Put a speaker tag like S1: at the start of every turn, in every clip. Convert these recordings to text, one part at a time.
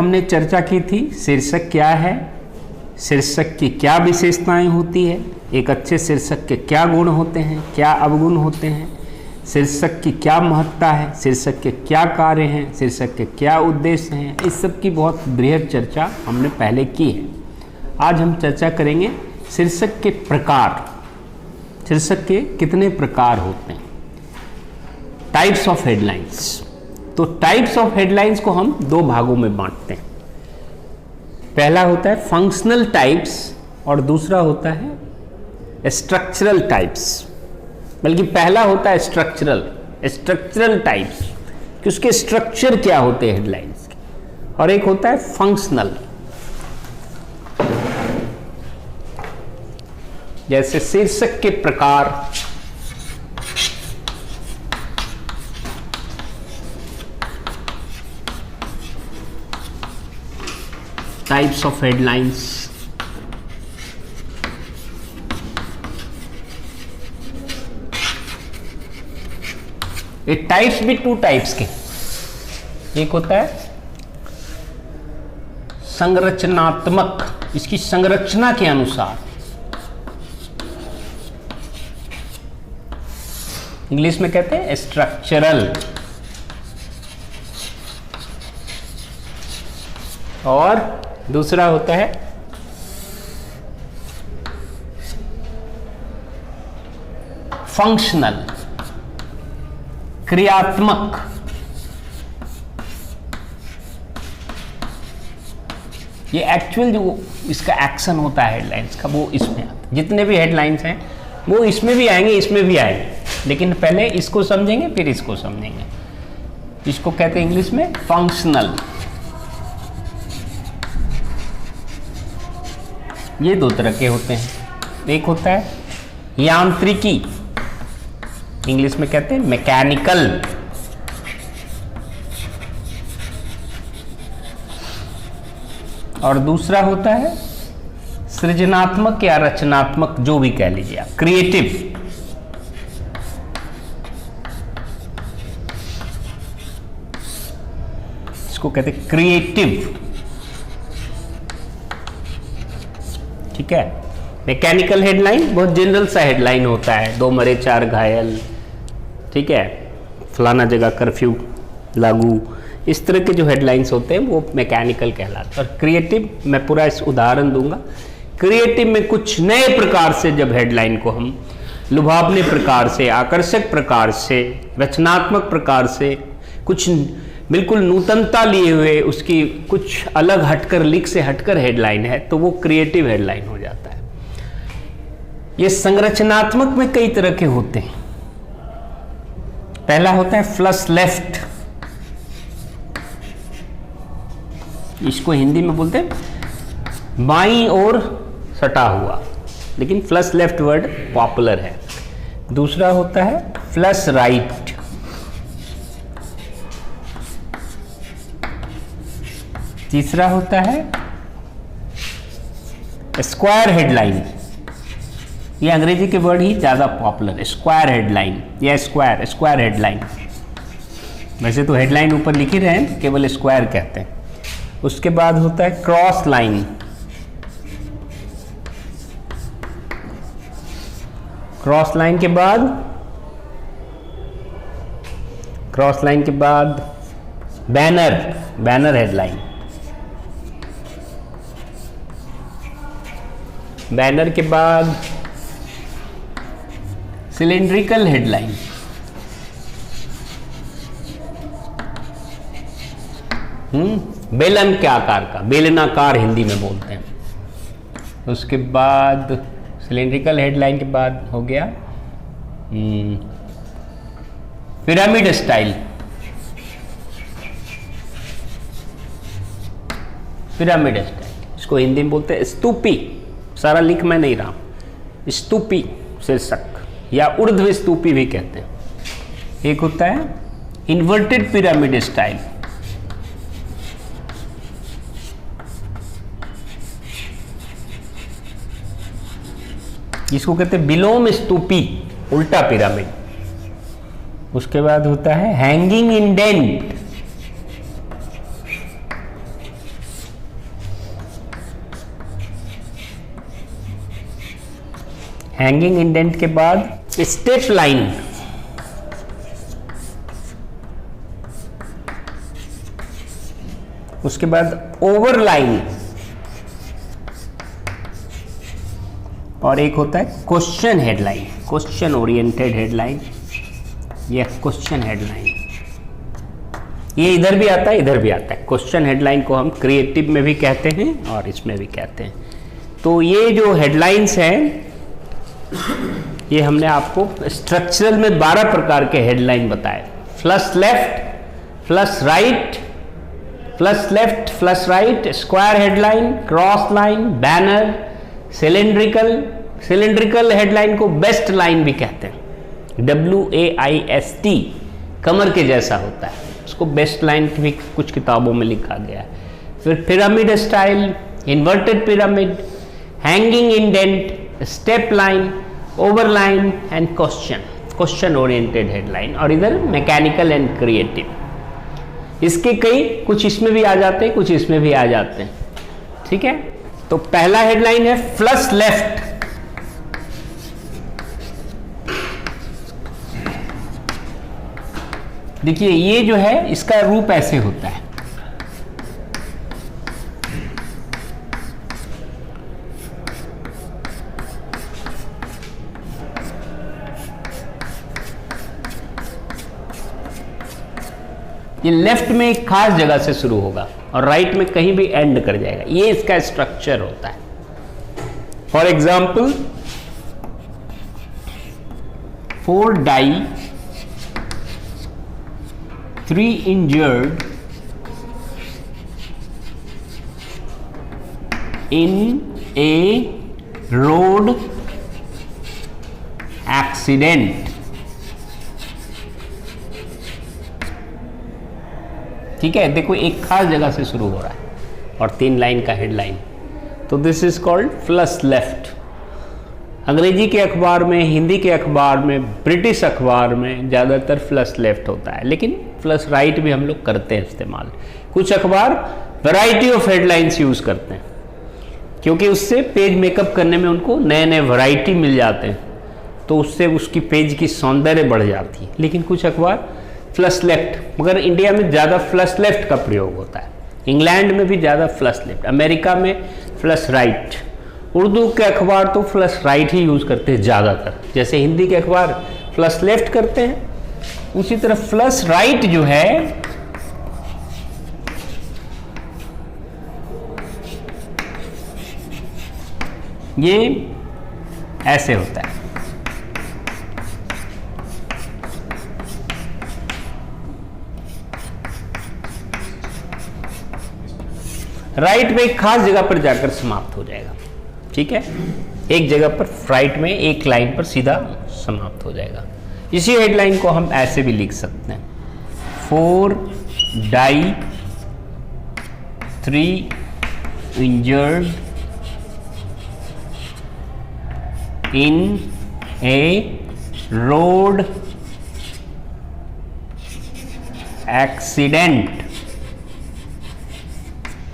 S1: हमने चर्चा की थी शीर्षक क्या है, शीर्षक की क्या विशेषताएं होती है, एक अच्छे शीर्षक के क्या गुण होते हैं, क्या अवगुण होते हैं, शीर्षक की क्या महत्ता है, शीर्षक के क्या कार्य हैं, शीर्षक के क्या उद्देश्य हैं। इस सब की बहुत बृहद चर्चा हमने पहले की है। आज हम चर्चा करेंगे शीर्षक के प्रकार, शीर्षक के कितने प्रकार होते हैं, टाइप्स ऑफ हेडलाइंस। तो टाइप्स ऑफ हेडलाइंस को हम दो भागों में बांटते हैं। पहला होता है फंक्शनल टाइप्स और दूसरा होता है स्ट्रक्चरल टाइप्स। बल्कि पहला होता है स्ट्रक्चरल टाइप्स कि उसके स्ट्रक्चर क्या होते हैं हेडलाइंस के, और एक होता है फंक्शनल, जैसे शीर्षक के प्रकार, टाइप्स ऑफ हेडलाइंस, ये टाइप्स भी टू टाइप्स के, एक होता है संरचनात्मक, इसकी संरचना के अनुसार, इंग्लिश में कहते हैं स्ट्रक्चरल, और दूसरा होता है फंक्शनल, क्रियात्मक। ये एक्चुअल जो इसका एक्शन होता है हेडलाइंस का, वो इसमें आता है। जितने भी हेडलाइंस हैं वो इसमें भी आएंगे, इसमें भी आएंगे, लेकिन पहले इसको समझेंगे फिर इसको समझेंगे। इसको कहते हैं इंग्लिश में फंक्शनल। ये दो तरह के होते हैं। एक होता है यांत्रिकी, इंग्लिश में कहते हैं मैकेनिकल, और दूसरा होता है सृजनात्मक या रचनात्मक, जो भी कह लीजिए आप, क्रिएटिव। इसको कहते हैं क्रिएटिव, ठीक है। मैकेनिकल हेडलाइन बहुत जनरल सा हेडलाइन होता है, 2 मरे 4 घायल, ठीक है, फलाना जगह कर्फ्यू लागू, इस तरह के जो हेडलाइंस होते हैं वो मैकेनिकल कहलाते हैं। और क्रिएटिव, मैं पूरा इस उदाहरण दूंगा। क्रिएटिव में कुछ नए प्रकार से जब हेडलाइन को हम लुभावने प्रकार से, आकर्षक प्रकार से, रचनात्मक प्रकार से, कुछ बिल्कुल नूतनता लिए हुए, उसकी कुछ अलग हटकर, लिख से हटकर हेडलाइन है, तो वो क्रिएटिव हेडलाइन हो जाता है। ये संरचनात्मक में कई तरह के होते हैं। पहला होता है फ्लश लेफ्ट, इसको हिंदी में बोलते हैं बाईं ओर सटा हुआ, लेकिन फ्लश लेफ्ट वर्ड पॉपुलर है। दूसरा होता है फ्लश राइट, तीसरा होता है स्क्वायर हेडलाइन, ये अंग्रेजी के वर्ड ही ज्यादा पॉपुलर है, स्क्वायर हेडलाइन या स्क्वायर हेडलाइन। वैसे तो हेडलाइन ऊपर लिख ही रहे हैं, केवल स्क्वायर कहते हैं। उसके बाद होता है क्रॉस लाइन, क्रॉस लाइन के बाद बैनर हेडलाइन, बैनर के बाद सिलिंड्रिकल हेडलाइन, बेलन के आकार का, बेलनाकार हिंदी में बोलते हैं। उसके बाद सिलिंड्रिकल हेडलाइन के बाद हो गया पिरामिड स्टाइल, इसको हिंदी में बोलते हैं स्तूपी, सारा लिख मैं नहीं रहा हूं, स्तूपी शीर्षक या ऊर्ध्व स्तूपी भी कहते हैं। एक होता है इन्वर्टेड पिरामिड स्टाइल, जिसको कहते हैं विलोम स्तूपी, उल्टा पिरामिड। उसके बाद होता है हैंगिंग इंडेंट, हैंगिंग इंडेंट के बाद स्टेप लाइन, उसके बाद ओवरलाइन, और एक होता है question headline, question oriented headline या क्वेश्चन हेडलाइन। ये इधर भी आता है, इधर भी आता है। क्वेश्चन हेडलाइन को हम क्रिएटिव में भी कहते हैं और इसमें भी कहते हैं। तो ये जो हेडलाइंस हैं, ये हमने आपको स्ट्रक्चरल में 12 प्रकार के हेडलाइन बताए। Flush left, flush right, flush left, flush right, square headline, cross line, banner, cylindrical. Cylindrical headline को बेस्ट लाइन भी कहते हैं, WAIST, कमर के जैसा होता है, उसको बेस्ट लाइन भी कुछ किताबों में लिखा गया है। फिर pyramid style, inverted pyramid, hanging indent, step line, overline and question, question oriented headline. और इधर मैकेनिकल एंड क्रिएटिव। इसके कई, कुछ इसमें भी आ जाते हैं, कुछ इसमें भी आ जाते हैं। ठीक है, तो पहला हेडलाइन है फ्लश लेफ्ट। देखिए ये जो है, इसका रूप ऐसे होता है। ये लेफ्ट में एक खास जगह से शुरू होगा और राइट में कहीं भी एंड कर जाएगा। ये इसका स्ट्रक्चर होता है। For example, 4 die, 3 injured in a road accident। ठीक है, देखो एक खास जगह से शुरू हो रहा है और 3 लाइन का हेडलाइन, तो this is called flush left. अंग्रेजी के अखबार में, हिंदी के अखबार में, ब्रिटिश अखबार में ज़्यादातर फ्लश लेफ्ट होता है, लेकिन फ्लश राइट भी हम लोग करते हैं इस्तेमाल। कुछ अखबार वैरायटी ऑफ हेडलाइंस यूज़ करते हैं, क्योंकि उससे पेज मेकअप करने में उनको नए नए वैरायटी मिल जाते हैं, तो उससे उसकी पेज की सौंदर्य बढ़ जाती है। लेकिन कुछ अखबार फ्लश लेफ्ट, मगर इंडिया में ज़्यादा फ्लश लेफ्ट का प्रयोग होता है, इंग्लैंड में भी ज़्यादा फ्लश लेफ्ट, अमेरिका में फ्लश राइट। उर्दू के अखबार तो फ्लश राइट ही यूज़ करते हैं ज़्यादातर, जैसे हिंदी के अखबार फ्लश लेफ्ट करते हैं, उसी तरह फ्लश राइट जो है ये ऐसे होता है। राइट में एक खास जगह पर जाकर समाप्त हो जाएगा। ठीक है, एक जगह पर राइट में एक लाइन पर सीधा समाप्त हो जाएगा। इसी हेडलाइन को हम ऐसे भी लिख सकते हैं, 4 die, 3 injured in a road accident।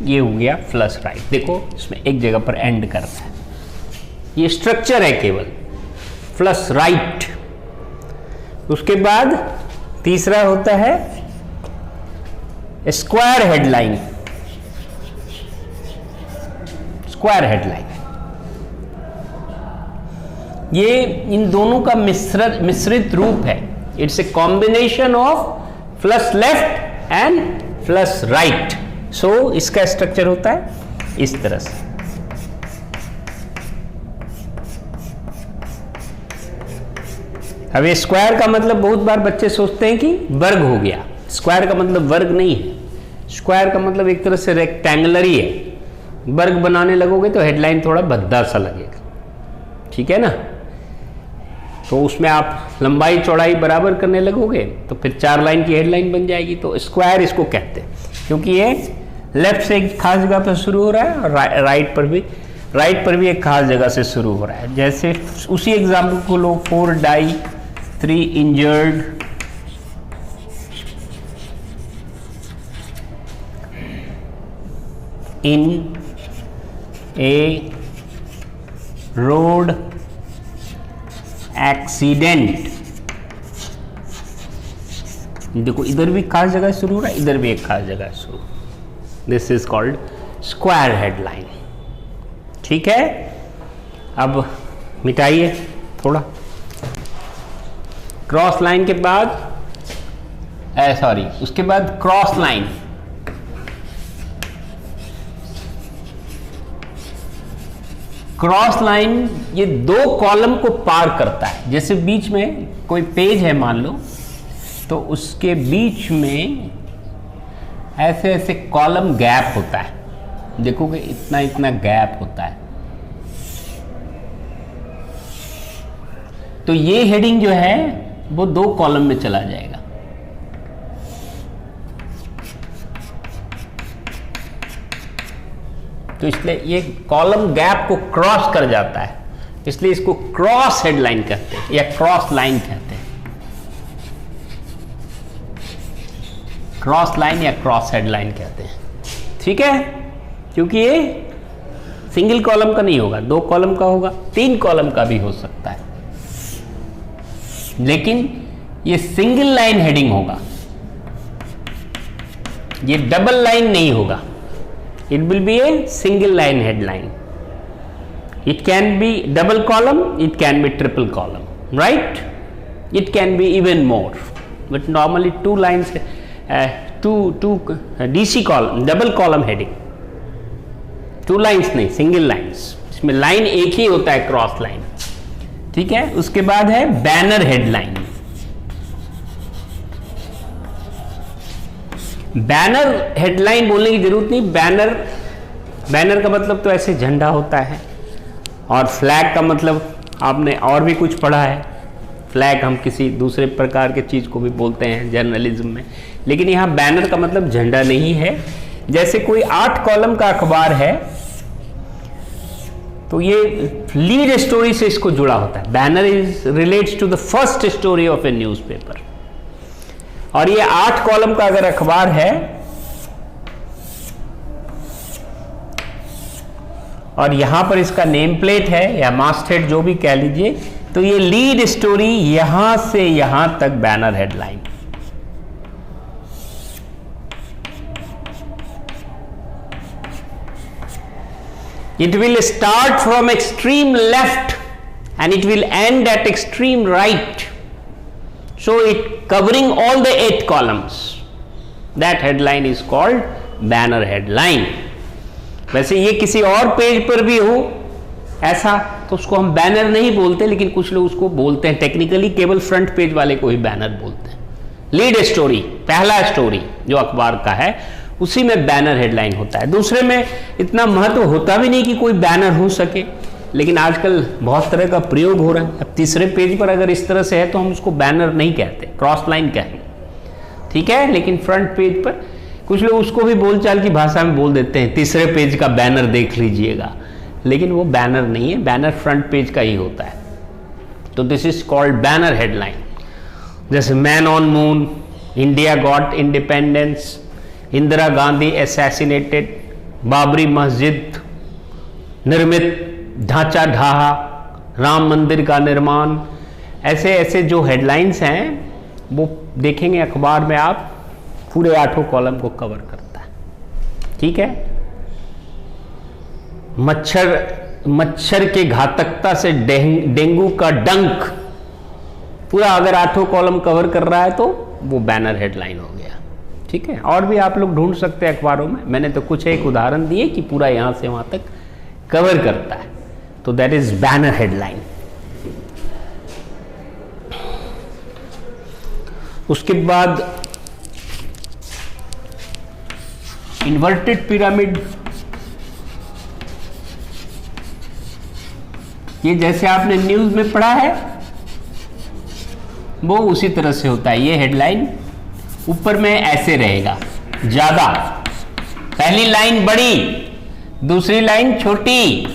S1: ये हो गया फ्लश राइट। देखो इसमें एक जगह पर एंड करना है, ये स्ट्रक्चर है केवल फ्लश राइट। उसके बाद तीसरा होता है स्क्वायर हेडलाइन। स्क्वायर हेडलाइन ये इन दोनों का मिश्रित रूप है। It's a combination of flush left and flush right. So इसका स्ट्रक्चर होता है इस तरह से। अब ये स्क्वायर का मतलब बहुत बार बच्चे सोचते हैं कि वर्ग हो गया। स्क्वायर का मतलब वर्ग नहीं है, स्क्वायर का मतलब एक तरह से रेक्टेंगुलर ही है। वर्ग बनाने लगोगे तो हेडलाइन थोड़ा भद्दा सा लगेगा, ठीक है ना। तो उसमें आप लंबाई चौड़ाई बराबर करने लगोगे तो फिर 4 लाइन की हेडलाइन बन जाएगी। तो स्क्वायर इसको कहते हैं, क्योंकि ये लेफ्ट से एक खास जगह पर शुरू हो रहा है और राइट पर भी एक खास जगह से शुरू हो रहा है। जैसे उसी एग्जाम्पल को लो, 4 die, 3 injured in a road accident. देखो इधर भी खास जगह शुरू हो रहा है, इधर भी एक खास जगह शुरू। This is called square headline. ठीक है, अब मिटाइए थोड़ा। क्रॉस लाइन के बाद उसके बाद क्रॉस लाइन। क्रॉस लाइन ये दो कॉलम को पार करता है। जैसे बीच में कोई पेज है मान लो, तो उसके बीच में ऐसे ऐसे कॉलम गैप होता है। देखोगे इतना इतना गैप होता है। तो ये हेडिंग जो है वो दो कॉलम में चला जाएगा। तो इसलिए ये कॉलम गैप को क्रॉस कर जाता है, इसलिए इसको क्रॉस हेडलाइन कहते हैं या क्रॉस लाइन कहते हैं। क्रॉस लाइन या क्रॉस हेडलाइन कहते हैं। ठीक है, क्योंकि ये सिंगल कॉलम का नहीं होगा, दो कॉलम का होगा, तीन कॉलम का भी हो सकता है, लेकिन ये सिंगल लाइन हेडिंग होगा, ये डबल लाइन नहीं होगा। It will be a single line headline. It can be double column, it can be triple column, right? It can be even more, but normally two lines, two DC column, double column heading. Two lines नहीं, single lines. इसमें line एक ही होता है, cross line. ठीक है, उसके बाद है बैनर हेडलाइन। बैनर हेडलाइन बोलने की जरूरत नहीं। बैनर का मतलब तो ऐसे झंडा होता है, और फ्लैग का मतलब आपने और भी कुछ पढ़ा है। फ्लैग हम किसी दूसरे प्रकार के चीज को भी बोलते हैं जर्नलिज्म में, लेकिन यहाँ बैनर का मतलब झंडा नहीं है। जैसे कोई 8 कॉलम का अखबार है, तो ये लीड स्टोरी से इसको जुड़ा होता है। Banner is relates to the first story of a newspaper. और ये 8 कॉलम का अगर अखबार है और यहां पर इसका नेम प्लेट है या मास्टहेड जो भी कह लीजिए, तो ये लीड स्टोरी यहां से यहां तक banner headline. It will start from extreme left and it will end at extreme right. So it covering all the 8 columns. That headline is called banner headline. वैसे ये किसी और पेज पर भी हो ऐसा तो उसको हम बैनर नहीं बोलते, लेकिन कुछ लोग उसको बोलते हैं टेक्निकली, केवल फ्रंट पेज वाले को ही बैनर बोलते हैं। लीड स्टोरी, पहला स्टोरी जो अखबार का है, उसी में बैनर हेडलाइन होता है। दूसरे में इतना महत्व होता भी नहीं कि कोई बैनर हो सके, लेकिन आजकल बहुत तरह का प्रयोग हो रहा है। अब तीसरे पेज पर अगर इस तरह से है तो हम उसको बैनर नहीं कहते, क्रॉस लाइन कहेंगे। ठीक है, लेकिन फ्रंट पेज पर कुछ लोग उसको भी बोलचाल की भाषा में बोल देते हैं, तीसरे पेज का बैनर देख लीजिएगा, लेकिन वो बैनर नहीं है, बैनर फ्रंट पेज का ही होता है। तो this is called banner headline. जैसे man on moon, India got independence, Indira Gandhi assassinated, Babri Masjid निर्मित, ढांचा ढहा, राम मंदिर का निर्माण, ऐसे ऐसे जो हेडलाइंस हैं वो देखेंगे अखबार में आप, पूरे 8 कॉलम को कवर करता है। ठीक है, मच्छर के घातकता से डेंगू का डंक, पूरा अगर 8 कॉलम कवर कर रहा है तो वो बैनर हेडलाइन हो गया। ठीक है, और भी आप लोग ढूंढ सकते हैं अखबारों में, मैंने तो कुछ एक उदाहरण दिए कि पूरा यहां से वहां तक कवर करता है, तो दैट इज बैनर हेडलाइन। उसके बाद इन्वर्टेड पिरामिड, ये जैसे आपने न्यूज में पढ़ा है वो उसी तरह से होता है। ये हेडलाइन ऊपर में ऐसे रहेगा, ज्यादा, पहली लाइन बड़ी, दूसरी लाइन छोटी,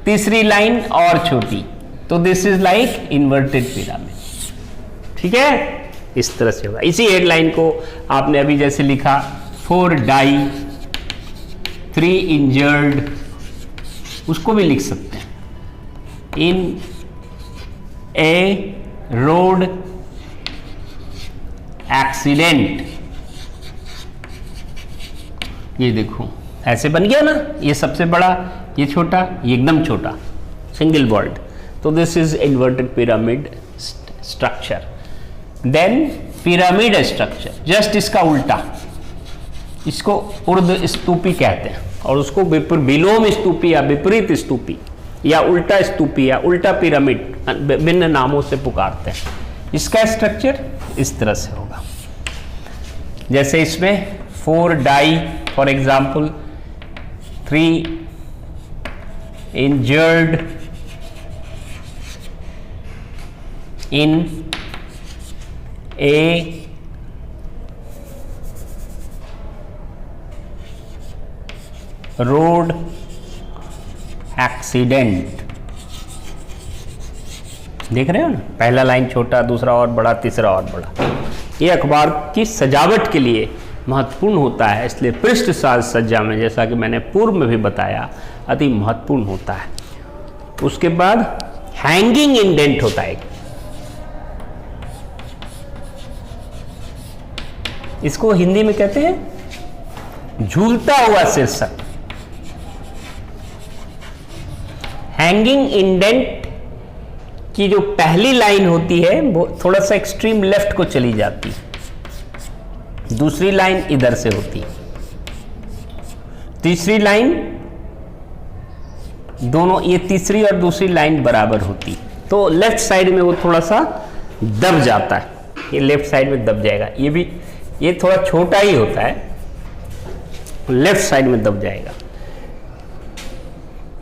S1: तीसरी लाइन और छोटी, तो this is like inverted pyramid. ठीक है, इस तरह से होगा। इसी हेडलाइन को आपने अभी जैसे लिखा 4 डाई 3 इंजर्ड, उसको भी लिख सकते हैं। इन ए रोड एक्सीडेंट। ये देखो ऐसे बन गया ना, ये सबसे बड़ा, ये छोटा, ये एकदम छोटा, सिंगल वर्ड। तो this is inverted pyramid structure. Then pyramid structure just इसका उल्टा, इसको उर्ध स्तूपी कहते हैं, और उसको विलोम स्तूपी या विपरीत स्तूपी या उल्टा स्तूपी या उल्टा पिरामिड भिन्न नामों से पुकारते हैं। इसका स्ट्रक्चर इस तरह से होगा, जैसे इसमें 4 die for example, 3 injured in a road accident. देख रहे हो ना, पहला लाइन छोटा, दूसरा और बड़ा, तीसरा और बड़ा। ये अखबार की सजावट के लिए महत्वपूर्ण होता है, इसलिए पृष्ठ साज सज्जा में, जैसा कि मैंने पूर्व में भी बताया, अति महत्वपूर्ण होता है। उसके बाद हैंगिंग इंडेंट होता है, इसको हिंदी में कहते हैं झूलता हुआ शीर्षक। हैंगिंग इंडेंट की जो पहली लाइन होती है वो थोड़ा सा एक्सट्रीम लेफ्ट को चली जाती है, दूसरी लाइन इधर से होती है, तीसरी लाइन, दोनों ये तीसरी और दूसरी लाइन बराबर होती, तो लेफ्ट साइड में वो थोड़ा सा दब जाता है, ये लेफ्ट साइड में दब जाएगा। ये भी, ये थोड़ा छोटा ही होता है, लेफ्ट साइड में दब जाएगा।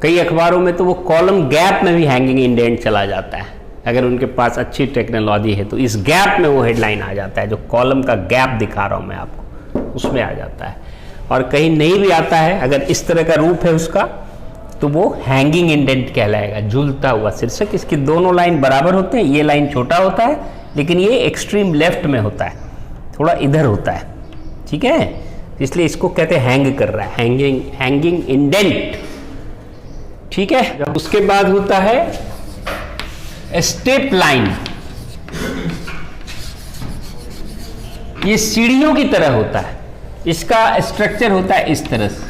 S1: कई अखबारों में तो वो कॉलम गैप में भी हैंगिंग इंडेंट चला जाता है, अगर उनके पास अच्छी टेक्नोलॉजी है तो इस गैप में वो हेडलाइन आ जाता है, जो कॉलम का गैप दिखा रहा हूं मैं आपको, उसमें आ जाता है। और कहीं नहीं भी आता है, अगर इस तरह का रूप है उसका, तो वो हैंगिंग इंडेंट कहलाएगा, झूलता हुआ शीर्षक। इसकी दोनों लाइन बराबर होते हैं, ये लाइन छोटा होता है लेकिन ये एक्सट्रीम लेफ्ट में होता है, थोड़ा इधर होता है, ठीक है, इसलिए इसको कहते हैं हैंग कर रहा है, हैंगिंग इंडेंट, ठीक है। उसके बाद होता है स्टेप लाइन, ये सीढ़ियों की तरह होता है, इसका स्ट्रक्चर होता है इस तरह से,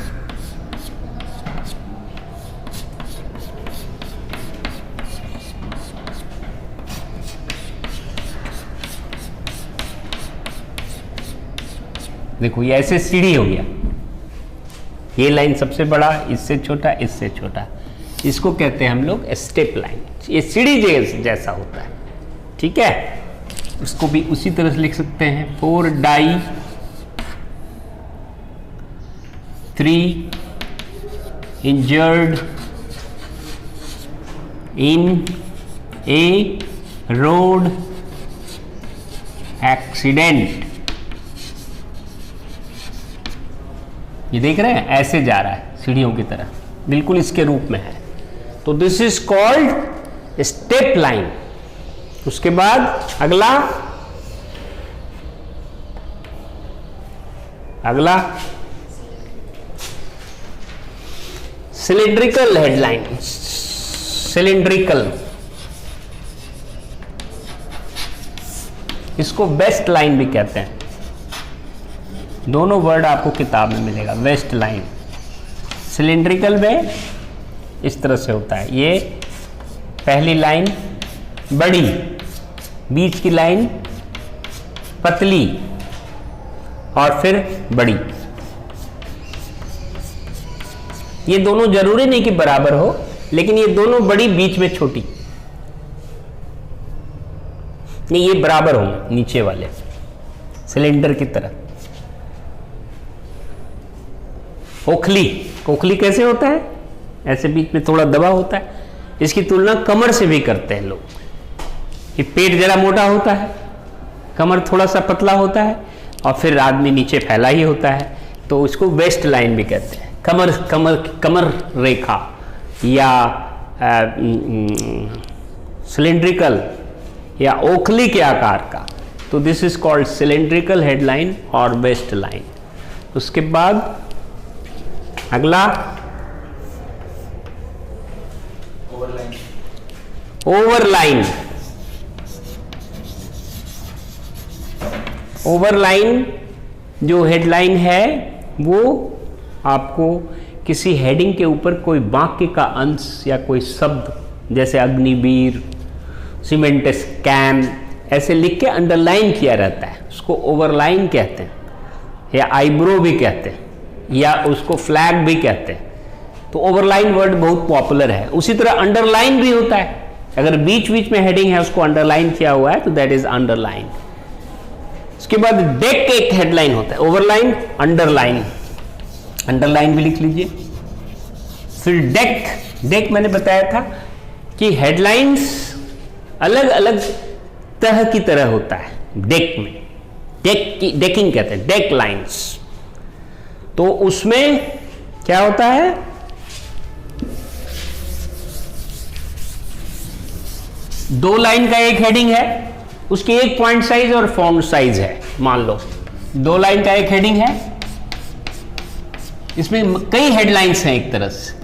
S1: देखो ये ऐसे सीढ़ी हो गया, ये लाइन सबसे बड़ा, इससे छोटा, इससे छोटा, इसको कहते हैं हम लोग स्टेप लाइन। ये सीढ़ी जैसा होता है, ठीक है। इसको भी उसी तरह से लिख सकते हैं, 4 die 3 injured in a road accident. ये देख रहे हैं, ऐसे जा रहा है सीढ़ियों की तरह, बिल्कुल इसके रूप में है, तो this is called step line. उसके बाद अगला सिलिंड्रिकल हेडलाइन, सिलिंड्रिकल, इसको वेस्ट लाइन भी कहते हैं, दोनों वर्ड आपको किताब में मिलेगा, वेस्ट लाइन। सिलिंड्रिकल में इस तरह से होता है, ये पहली लाइन बड़ी, बीच की लाइन पतली और फिर बड़ी। ये दोनों जरूरी नहीं कि बराबर हो, लेकिन ये दोनों बड़ी, बीच में छोटी, नहीं ये बराबर होंगे नीचे वाले, सिलेंडर की तरह। ओखली, ओखली कैसे होता है, ऐसे बीच में थोड़ा दबा होता है, इसकी तुलना कमर से भी करते हैं लोग। ये पेट जरा मोटा होता है, कमर थोड़ा सा पतला होता है, और फिर आदमी नीचे फैला ही होता है, तो इसको वेस्ट लाइन भी कहते हैं। कमर रेखा या सिलिंड्रिकल या ओखली के आकार का, तो this is called cylindrical headline और वेस्ट लाइन। उसके बाद अगला ओवरलाइन। ओवरलाइन जो हेडलाइन है वो आपको किसी हेडिंग के ऊपर कोई वाक्य का अंश या कोई शब्द जैसे अग्निवीर, सीमेंट स्कैम ऐसे लिख के अंडरलाइन किया रहता है, उसको ओवरलाइन कहते हैं, या आईब्रो भी कहते हैं, या उसको फ्लैग भी कहते हैं। तो ओवरलाइन वर्ड बहुत पॉपुलर है। उसी तरह अंडरलाइन भी होता है, अगर बीच बीच में हेडिंग है उसको अंडरलाइन किया हुआ है तो दैट इज अंडरलाइन। उसके बाद डेक एक हेडलाइन होता है, ओवरलाइन, अंडरलाइन, अंडरलाइन भी लिख लीजिए। फिर डेक मैंने बताया था कि हेडलाइंस अलग अलग तरह की तरह होता है। डेक में डेकिंग कहते हैं, डेक लाइंस। तो उसमें क्या होता है, दो लाइन का एक हेडिंग है, उसकी एक पॉइंट साइज और फॉन्ट साइज है। मान लो 2 लाइन का एक हेडिंग है, इसमें कई हेडलाइंस हैं एक तरह से,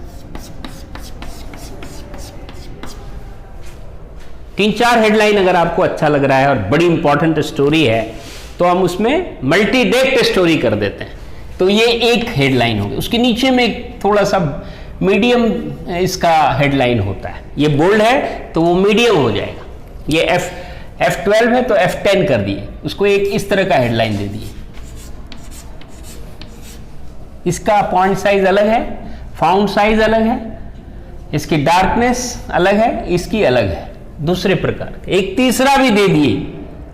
S1: 3-4 हेडलाइन अगर आपको अच्छा लग रहा है और बड़ी इंपॉर्टेंट स्टोरी है तो हम उसमें मल्टी डेक्ड स्टोरी कर देते हैं। तो ये एक हेडलाइन होगी, उसके नीचे में थोड़ा सा मीडियम इसका हेडलाइन होता है। ये बोल्ड है तो वो मीडियम हो जाएगा। ये F12 है तो F10 कर दिए, उसको एक इस तरह का हेडलाइन दे दिए। इसका पॉइंट साइज अलग है, फाउंट साइज अलग है, इसकी डार्कनेस अलग है, इसकी अलग है, दूसरे प्रकार। एक तीसरा भी दे दिए,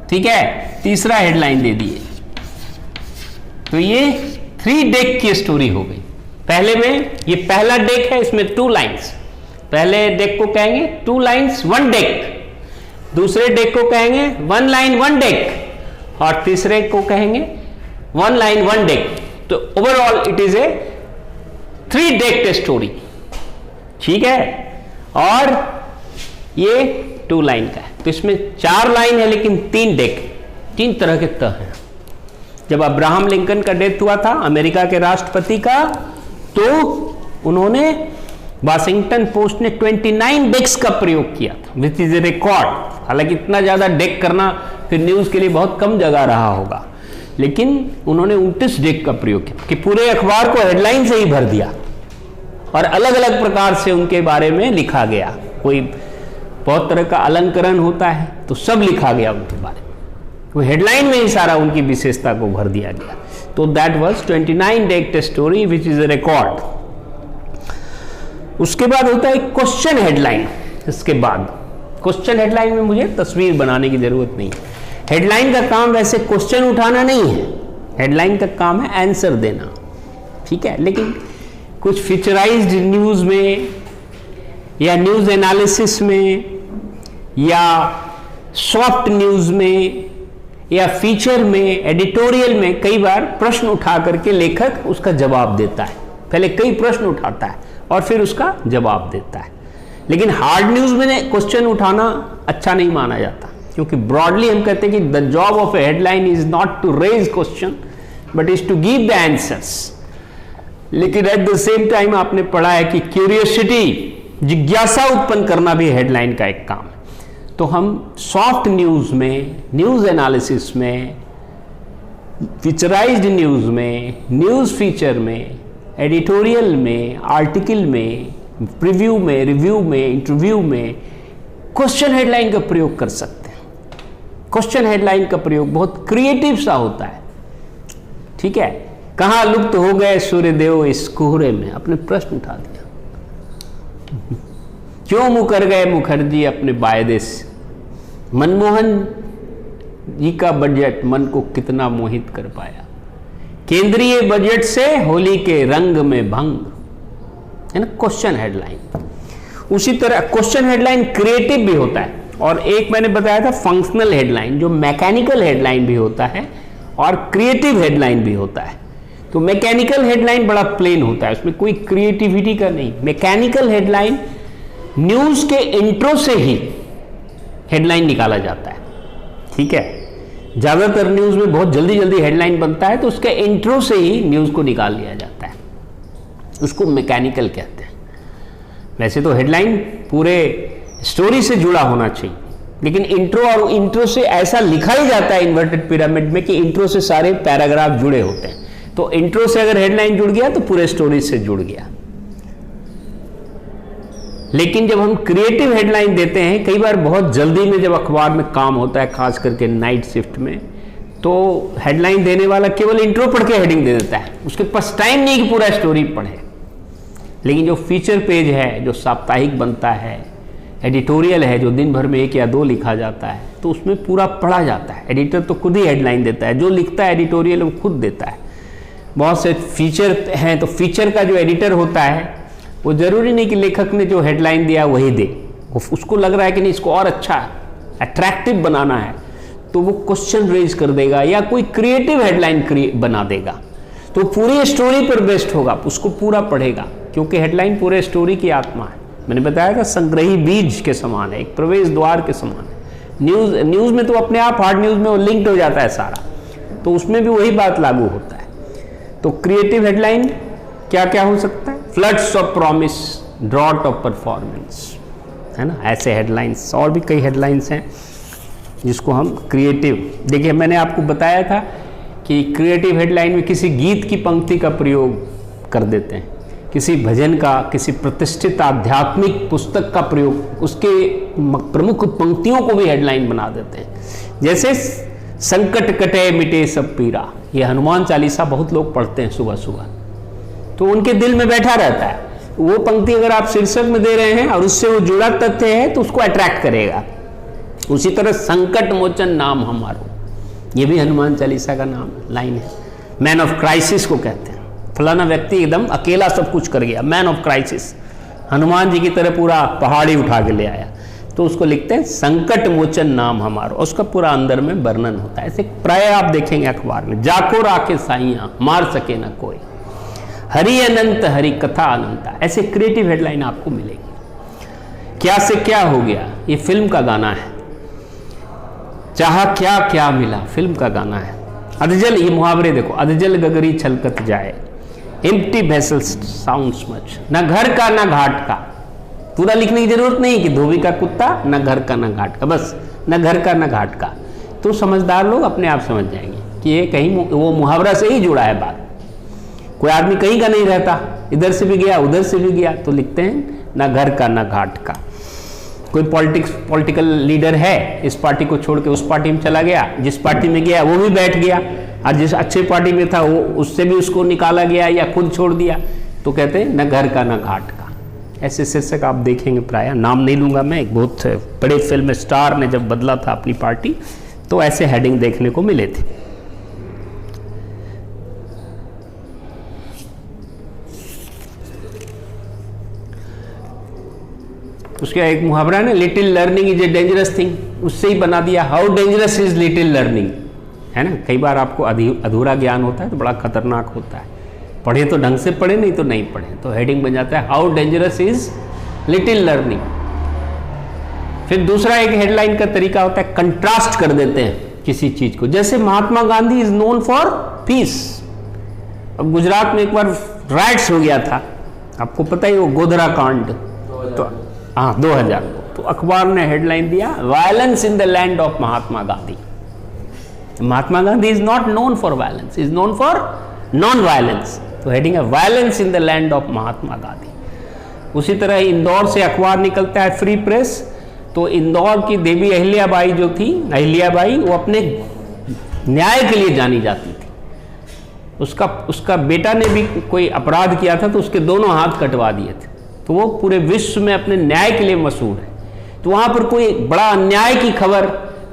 S1: ठीक है, तीसरा हेडलाइन दे दिए। तो ये 3 डेक की स्टोरी हो गई। पहले में ये पहला डेक है, इसमें 2 लाइन्स, पहले डेक को कहेंगे 2 लाइन्स 1 डेक, दूसरे डेक को कहेंगे 1 लाइन 1 डेक, और तीसरे को कहेंगे 1 लाइन 1 डेक। तो overall it is a 3 decked story, ठीक है। और ये 2 लाइन का है, तो इसमें 4 लाइन है लेकिन 3 डेक, 3 तरह के तह हैं। जब अब्राहम लिंकन का डेथ हुआ था, अमेरिका के राष्ट्रपति का, तो उन्होंने वाशिंगटन पोस्ट ने 29 डेक्स का प्रयोग किया था, विच इज ए रिकॉर्ड। हालांकि इतना ज्यादा डेक करना फिर न्यूज के लिए बहुत कम जगह रहा होगा, लेकिन उन्होंने 29 डेक का प्रयोग किया कि पूरे अखबार को हेडलाइन से ही भर दिया और अलग अलग प्रकार से उनके बारे में लिखा गया। कोई बहुत तरह का अलंकरण होता है तो सब लिखा गया उनके बारे में, वो हेडलाइन में ही सारा उनकी विशेषता को भर दिया गया। तो that was 29 decked story which is a record. उसके बाद होता है क्वेश्चन हेडलाइन। इसके बाद क्वेश्चन हेडलाइन में मुझे तस्वीर बनाने की जरूरत नहीं है। हेडलाइन का काम वैसे क्वेश्चन उठाना नहीं है, हेडलाइन का काम है आंसर देना, ठीक है। लेकिन कुछ फीचराइज्ड न्यूज में या न्यूज एनालिसिस में या सॉफ्ट न्यूज में या फीचर में, एडिटोरियल में कई बार प्रश्न उठा करके लेखक उसका जवाब देता है। पहले कई प्रश्न उठाता है और फिर उसका जवाब देता है। लेकिन हार्ड न्यूज में क्वेश्चन उठाना अच्छा नहीं माना जाता, क्योंकि ब्रॉडली हम कहते हैं कि the job of a headline is not to raise question but is to give the answers. लेकिन एट द सेम टाइम आपने पढ़ा है कि क्यूरियोसिटी, जिज्ञासा उत्पन्न करना भी हेडलाइन का एक काम है। तो हम सॉफ्ट न्यूज में, न्यूज एनालिसिस में, फीचराइज्ड न्यूज में, न्यूज फीचर में, एडिटोरियल में, आर्टिकल में, प्रीव्यू में, रिव्यू में, इंटरव्यू में क्वेश्चन हेडलाइन का प्रयोग कर सकते हैं। क्वेश्चन हेडलाइन का प्रयोग बहुत क्रिएटिव सा होता है, ठीक है। कहाँ लुप्त हो गए सूर्यदेव इस कोहरे में, अपने प्रश्न उठा दिया। क्यों मुकर गए मुखर्जी अपने वायदे से, मनमोहन जी का बजट मन को कितना मोहित कर पाया, केंद्रीय बजट से होली के रंग में भंग, है ना, क्वेश्चन हेडलाइन। उसी तरह क्वेश्चन हेडलाइन क्रिएटिव भी होता है, और एक मैंने बताया था फंक्शनल हेडलाइन, जो मैकेनिकल हेडलाइन भी होता है और क्रिएटिव हेडलाइन भी होता है। तो मैकेनिकल हेडलाइन बड़ा प्लेन होता है, उसमें कोई क्रिएटिविटी का नहीं। मैकेनिकल हेडलाइन न्यूज के इंट्रो से ही हेडलाइन निकाला जाता है, ठीक है। ज्यादातर न्यूज में बहुत जल्दी जल्दी हेडलाइन बनता है, तो उसके इंट्रो से ही न्यूज को निकाल लिया जाता है, उसको मैकेनिकल कहते हैं। वैसे तो हेडलाइन पूरे स्टोरी से जुड़ा होना चाहिए, लेकिन इंट्रो और इंट्रो से ऐसा लिखा ही जाता है इन्वर्टेड पिरामिड में कि इंट्रो से सारे पैराग्राफ जुड़े होते हैं। तो इंट्रो से अगर हेडलाइन जुड़ गया तो पूरे स्टोरी से जुड़ गया। लेकिन जब हम क्रिएटिव हेडलाइन देते हैं, कई बार बहुत जल्दी में जब अखबार में काम होता है, खास करके नाइट शिफ्ट में, तो हेडलाइन देने वाला केवल इंट्रो पढ़ के हेडिंग दे देता है, उसके पास टाइम नहीं कि पूरा स्टोरी पढ़े। लेकिन जो फीचर पेज है, जो साप्ताहिक बनता है, एडिटोरियल है, जो दिन भर में 1 या 2 लिखा जाता है, तो उसमें पूरा पढ़ा जाता है। एडिटर तो खुद ही हेडलाइन देता है, जो लिखता है एडिटोरियल वो खुद देता है। बहुत से फीचर हैं, तो फीचर का जो एडिटर होता है वो जरूरी नहीं कि लेखक ने जो हेडलाइन दिया वही दे, उसको लग रहा है कि नहीं इसको और अच्छा अट्रैक्टिव बनाना है, तो वो क्वेश्चन रेज कर देगा या कोई क्रिएटिव हेडलाइन बना देगा। तो पूरी स्टोरी पर बेस्ड होगा, उसको पूरा पढ़ेगा, क्योंकि हेडलाइन पूरे स्टोरी की आत्मा है। मैंने बताया था संग्रही बीज के समान है, एक प्रवेश द्वार के समान है। न्यूज़ में तो अपने आप हार्ड न्यूज़ में वो लिंक्ड हो जाता है सारा, तो उसमें भी वही बात लागू होता है। तो क्रिएटिव हेडलाइन क्या क्या हो सकता है? Floods of promise, drought of performance, है ना, ऐसे हेडलाइंस। और भी कई हेडलाइंस हैं जिसको हम क्रिएटिव, देखिए मैंने आपको बताया था कि क्रिएटिव हेडलाइन में किसी गीत की पंक्ति का प्रयोग कर देते हैं, किसी भजन का, किसी प्रतिष्ठित आध्यात्मिक पुस्तक का प्रयोग, उसके प्रमुख पंक्तियों को भी हेडलाइन बना देते हैं। जैसे संकट कटे मिटे सब पीरा, ये हनुमान चालीसा बहुत लोग पढ़ते हैं सुबह सुबह, तो उनके दिल में बैठा रहता है। वो पंक्ति अगर आप शीर्षक में दे रहे हैं और उससे वो जुड़ा तथ्य है तो उसको अट्रैक्ट करेगा। उसी तरह संकट मोचन नाम हमारो, ये भी हनुमान चालीसा का नाम लाइन है। मैन ऑफ क्राइसिस को कहते हैं, फलाना व्यक्ति एकदम अकेला सब कुछ कर गया, man of crisis, Hanuman ji की तरह पूरा पहाड़ी उठा के ले आया, तो उसको लिखते हैं संकट मोचन नाम हमारो, उसका पूरा अंदर में वर्णन होता है। ऐसे प्राय आप देखेंगे अखबार में, जाको राखे साइया मार सके ना कोई, हरि अनंत हरि कथा अनंता, ऐसे क्रिएटिव हेडलाइन आपको मिलेगी। क्या से क्या हो गया, ये फिल्म का गाना है। चाहा क्या क्या मिला, फिल्म का गाना है। अधजल, ये मुहावरे देखो, अधजल गगरी छलकत जाए, एम्प्टी वेसल साउंड्स मच, ना घर का ना घाट का। पूरा लिखने की जरूरत नहीं कि धोबी का कुत्ता, ना घर का ना घाट का, बस ना घर का ना घाट का। तो समझदार लोग अपने आप समझ जाएंगे कि ये कहीं वो मुहावरा से ही जुड़ा है बात। कोई आदमी कहीं का नहीं रहता, इधर से भी गया उधर से भी गया, तो लिखते हैं ना घर का ना घाट का। कोई पॉलिटिकल लीडर है, इस पार्टी को छोड़ के उस पार्टी में चला गया, जिस पार्टी में गया वो भी बैठ गया, और जिस अच्छे पार्टी में था वो उससे भी उसको निकाला गया या खुद छोड़ दिया, तो कहते हैं न घर का न घाट का। ऐसे शीर्षक आप देखेंगे प्राय, नाम नहीं लूंगा मैं। एक बहुत बड़े फिल्म स्टार ने जब बदला था अपनी पार्टी, तो ऐसे हेडिंग देखने को मिले थे। उसका एक मुहावरा ना, little learning is a dangerous thing, उससे ही बना दिया, how dangerous is little learning, है ना। कई बार आपको अधूरा ज्ञान होता है तो बड़ा खतरनाक होता है, पढ़े तो ढंग से पढ़े, नहीं तो नहीं पढ़े, तो हेडिंग बन जाता है how dangerous is little learning. फिर दूसरा एक हेडलाइन का तरीका होता है, कंट्रास्ट कर देते हैं किसी चीज को। जैसे Mahatma Gandhi is known for peace. अब गुजरात में एक बार राइट्स हो गया था, आपको पता ही, वो गोधरा कांड, तो हाँ 2000, तो अखबार ने हेडलाइन दिया, violence in the land of Mahatma Gandhi. Mahatma Gandhi is not known for violence, is known for non violence, तो हेडिंग है violence in the land of Mahatma Gandhi. उसी तरह इंदौर से अखबार निकलता है फ्री प्रेस, तो इंदौर की देवी अहिल्याबाई जो थी, अहिल्याबाई, वो अपने न्याय के लिए जानी जाती थी। उसका बेटा ने भी कोई अपराध किया था तो उसके दोनों हाथ कटवा दिए थे, तो वो पूरे विश्व में अपने न्याय के लिए मशहूर है। तो वहां पर कोई बड़ा अन्याय की खबर,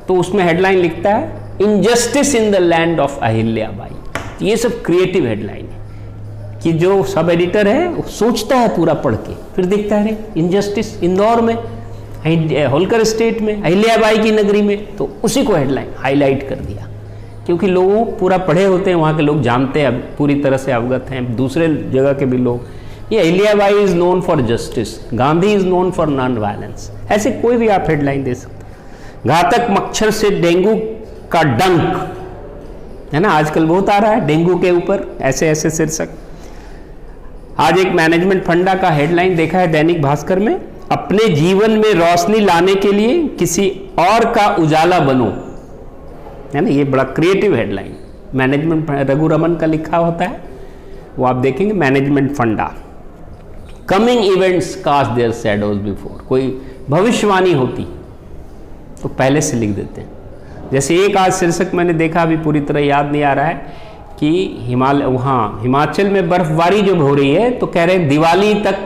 S1: तो उसमें हेडलाइन लिखता है injustice in the land of Ahilyabai. ये सब क्रिएटिव हेडलाइन है कि जो सब एडिटर है वो सोचता है पूरा पढ़ के, फिर देखता है इनजस्टिस इंदौर में, होलकर स्टेट में, अहिल्याबाई की नगरी में, तो उसी को हेडलाइन हाईलाइट कर दिया, क्योंकि लोगों पूरा पढ़े होते हैं, वहाँ के लोग जानते हैं, पूरी तरह से अवगत हैं, दूसरे जगह के भी लोग। ये Ahilyabai is known for justice, Gandhi is known for non violence, ऐसे कोई भी आप हेडलाइन दे सकते। घातक मच्छर से डेंगू का डंक, है ना, आजकल बहुत आ रहा है डेंगू के ऊपर ऐसे ऐसे शीर्षक। आज एक मैनेजमेंट फंडा का हेडलाइन देखा है दैनिक भास्कर में, अपने जीवन में रोशनी लाने के लिए किसी और का उजाला बनो, है ना, ये बड़ा creative headline. Management Raghu Raman का लिखा होता है, वो आप देखेंगे, मैनेजमेंट फंडा। Coming events cast their shadows before, कोई भविष्यवाणी होती तो पहले से लिख देते हैं। जैसे एक आज शीर्षक मैंने देखा, अभी पूरी तरह याद नहीं आ रहा है, कि हिमाचल में बर्फबारी जो हो रही है, तो कह रहे हैं दिवाली तक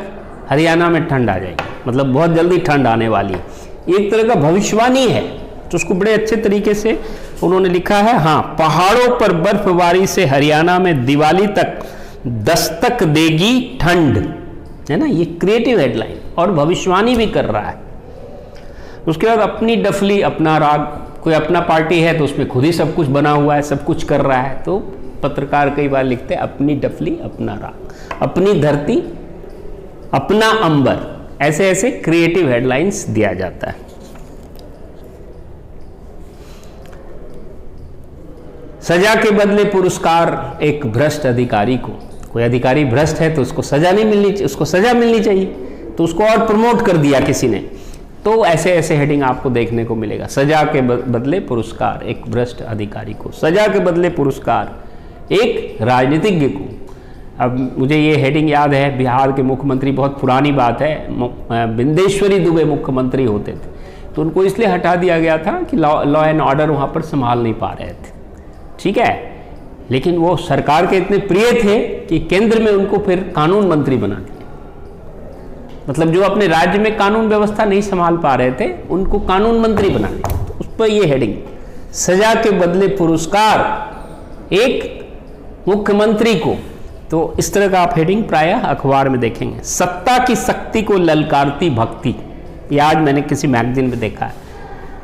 S1: हरियाणा में ठंड आ जाएगी, मतलब बहुत जल्दी ठंड आने वाली है। एक तरह का भविष्यवाणी है, तो उसको बड़े अच्छे तरीके से उन्होंने लिखा है। हाँ, पहाड़ों पर बर्फबारी से हरियाणा में दिवाली तक दस्तक देगी ठंड, है ना, ये क्रिएटिव हेडलाइन और भविष्यवाणी भी कर रहा है। उसके बाद अपनी डफली अपना राग, कोई अपना पार्टी है तो उसमें खुद ही सब कुछ बना हुआ है, सब कुछ कर रहा है, तो पत्रकार कई बार लिखते हैं अपनी डफली अपना राग, अपनी धरती अपना अंबर, ऐसे ऐसे क्रिएटिव हेडलाइंस दिया जाता है। सजा के बदले पुरस्कार एक भ्रष्ट अधिकारी को, कोई अधिकारी भ्रष्ट है तो उसको सजा नहीं मिलनी, उसको सजा मिलनी चाहिए, तो उसको और प्रमोट कर दिया किसी ने, तो ऐसे ऐसे हेडिंग आपको देखने को मिलेगा। सजा के बदले पुरस्कार एक भ्रष्ट अधिकारी को, सजा के बदले पुरस्कार एक राजनीतिज्ञ को। अब मुझे ये हेडिंग याद है, बिहार के मुख्यमंत्री, बहुत पुरानी बात है, बिंदेश्वरी दुबे मुख्यमंत्री होते थे, तो उनको इसलिए हटा दिया गया था कि लॉ एंड ऑर्डर वहाँ पर संभाल नहीं पा रहे थे, ठीक है, लेकिन वो सरकार के इतने प्रिय थे कि केंद्र में उनको फिर कानून मंत्री बना दिया। मतलब जो अपने राज्य में कानून व्यवस्था नहीं संभाल पा रहे थे, उनको कानून मंत्री बना दिया। तो उस पर ये हेडिंग, सजा के बदले पुरस्कार एक मुख्यमंत्री को, तो इस तरह का आप हेडिंग प्रायः अखबार में देखेंगे। सत्ता की शक्ति को ललकारती भक्ति, ये आज मैंने किसी मैगजीन में देखा है,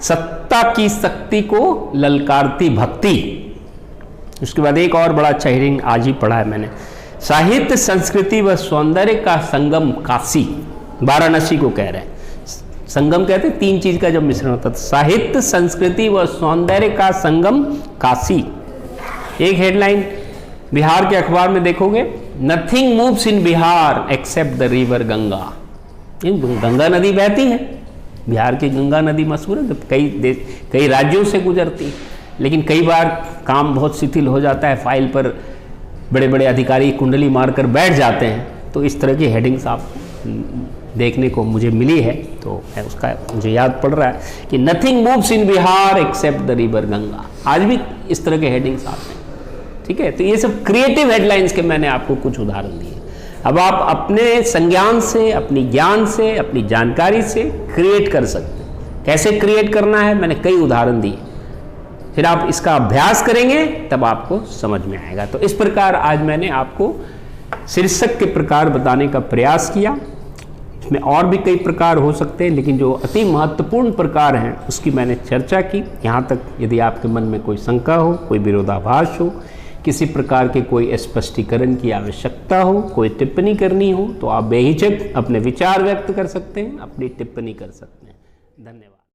S1: सत्ता की शक्ति को ललकारती भक्ति। उसके बाद एक और बड़ा अच्छा हेडिंग आज ही पढ़ा है मैंने, साहित्य संस्कृति व सौंदर्य का संगम काशी, वाराणसी को कह रहे हैं। संगम कहते हैं तीन चीज का जब मिश्रण होता है, साहित्य संस्कृति व सौंदर्य का संगम काशी। एक हेडलाइन बिहार के अखबार में देखोगे, nothing moves in Bihar except the river Ganga. Ganga नदी बहती है, बिहार की गंगा नदी मशहूर है, कई राज्यों से गुजरती, लेकिन कई बार काम बहुत शिथिल हो जाता है, फाइल पर बड़े बड़े अधिकारी कुंडली मारकर बैठ जाते हैं, तो इस तरह की हेडिंग्स आपको देखने को मुझे मिली है, तो उसका मुझे याद पड़ रहा है कि nothing moves in Bihar except the river Ganga. आज भी इस तरह के हेडिंग्स आते हैं, ठीक है। तो ये सब क्रिएटिव हेडलाइंस के मैंने आपको कुछ उदाहरण दिए। अब आप अपने संज्ञान से, अपनी ज्ञान से, अपनी जानकारी से क्रिएट कर सकते हैं। कैसे क्रिएट करना है मैंने कई उदाहरण दिए, फिर आप इसका अभ्यास करेंगे तब आपको समझ में आएगा। तो इस प्रकार आज मैंने आपको शीर्षक के प्रकार बताने का प्रयास किया। इसमें और भी कई प्रकार हो सकते हैं, लेकिन जो अति महत्वपूर्ण प्रकार हैं उसकी मैंने चर्चा की। यहाँ तक यदि आपके मन में कोई शंका हो, कोई विरोधाभास हो, किसी प्रकार के कोई स्पष्टीकरण की आवश्यकता हो, कोई टिप्पणी करनी हो, तो आप बेहिचक अपने विचार व्यक्त कर सकते हैं, अपनी टिप्पणी कर सकते हैं। धन्यवाद।